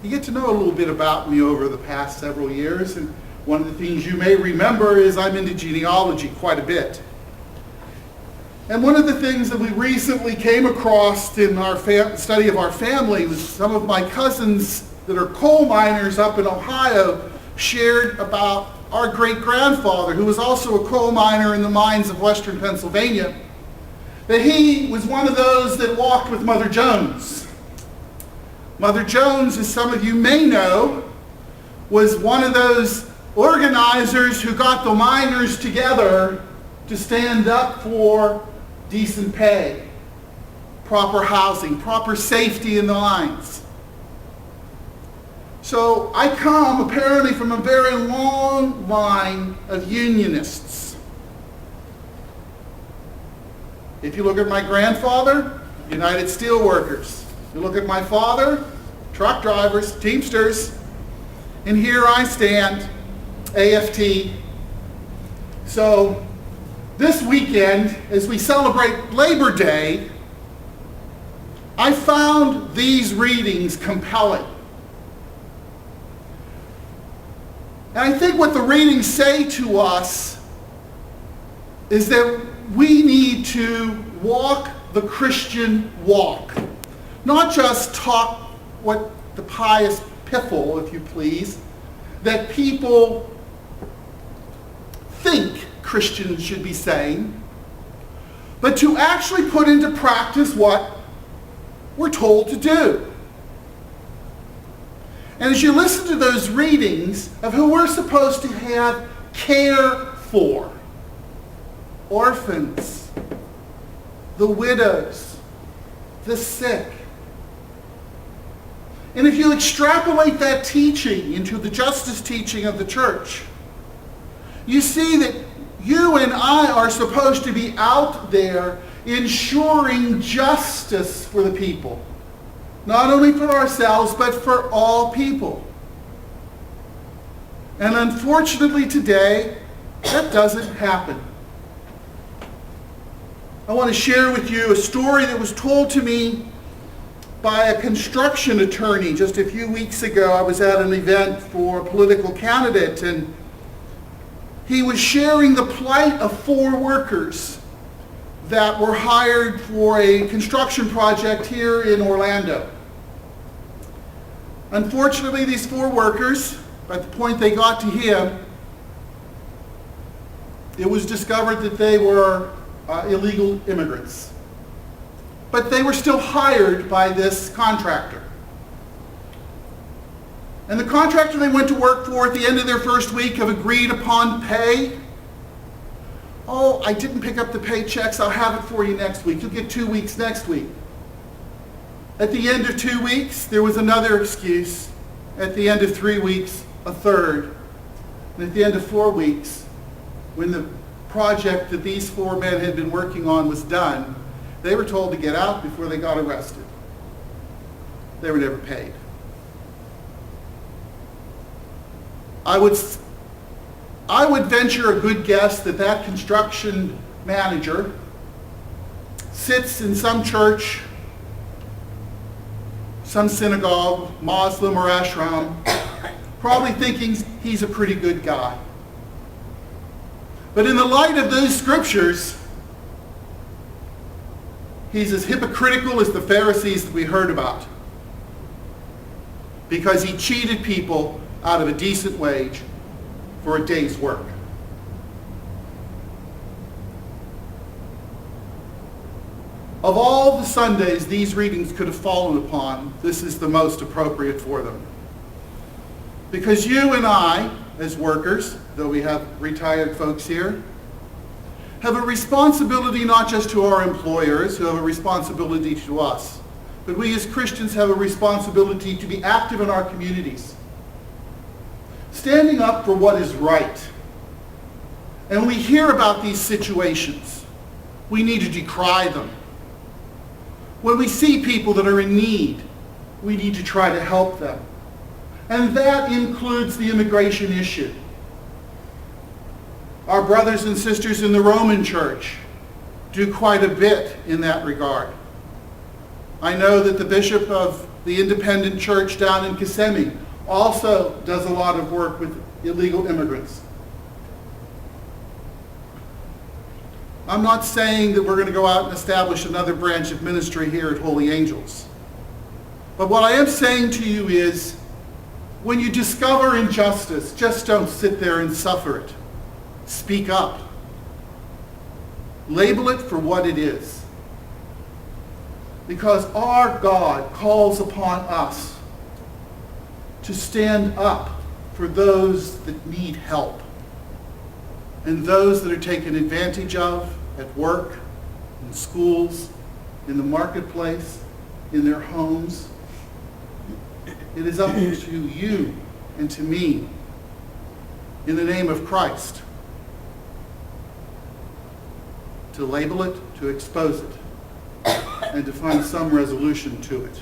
You get to know a little bit about me over the past several years, and one of the things you may remember is I'm into genealogy quite a bit. And one of the things that we recently came across in our study of our family was some of my cousins that are coal miners up in Ohio shared about our great-grandfather, who was also a coal miner in the mines of western Pennsylvania, that he was one of those that walked with Mother Jones. Mother Jones, as some of you may know, was one of those organizers who got the miners together to stand up for decent pay, proper housing, proper safety in the mines. So I come apparently from a very long line of unionists. If you look at my grandfather, United Steelworkers. If you look at my father, truck drivers, Teamsters. And here I stand, AFT. So this weekend, as we celebrate Labor Day, I found these readings compelling. And I think what the readings say to us is that we need to walk the Christian walk. Not just talk what the pious piffle, if you please, that people think Christians should be saying, but to actually put into practice what we're told to do. And as you listen to those readings of who we're supposed to have care for, orphans, the widows, the sick. And if you extrapolate that teaching into the justice teaching of the church, you see that you and I are supposed to be out there ensuring justice for the people. Not only for ourselves, but for all people. And unfortunately today, that doesn't happen. I want to share with you a story that was told to me by a construction attorney just a few weeks ago. I was at an event for a political candidate, and he was sharing the plight of 4 workers that were hired for a construction project here in Orlando. Unfortunately, these 4 workers, by the point they got to him, it was discovered that they were illegal immigrants. But they were still hired by this contractor. And the contractor they went to work for at the end of their first week of agreed upon pay. Oh, I didn't pick up the paychecks. I'll have it for you next week. You'll get 2 weeks next week. At the end of 2 weeks, there was another excuse. At the end of 3 weeks, a third. And at the end of 4 weeks, when the project that these 4 men had been working on was done, they were told to get out before they got arrested. They were never paid. I would venture a good guess that that construction manager sits in some church, some synagogue, Muslim or ashram, probably thinking he's a pretty good guy. But in the light of those scriptures, he's as hypocritical as the Pharisees that we heard about, because he cheated people out of a decent wage for a day's work. Of all the Sundays these readings could have fallen upon, this is the most appropriate for them. Because you and I, as workers, though we have retired folks here, have a responsibility not just to our employers, who have a responsibility to us, but we as Christians have a responsibility to be active in our communities, standing up for what is right. And when we hear about these situations, we need to decry them. When we see people that are in need, we need to try to help them. And that includes the immigration issue. Our brothers and sisters in the Roman Church do quite a bit in that regard. I know that the bishop of the independent church down in Kissimmee also does a lot of work with illegal immigrants. I'm not saying that we're going to go out and establish another branch of ministry here at Holy Angels. But what I am saying to you is, when you discover injustice, just don't sit there and suffer it. Speak up. Label it for what it is. Because our God calls upon us to stand up for those that need help and those that are taken advantage of at work, in schools, in the marketplace, in their homes. It is up to you and to me, in the name of Christ, to label it, to expose it, and to find some resolution to it.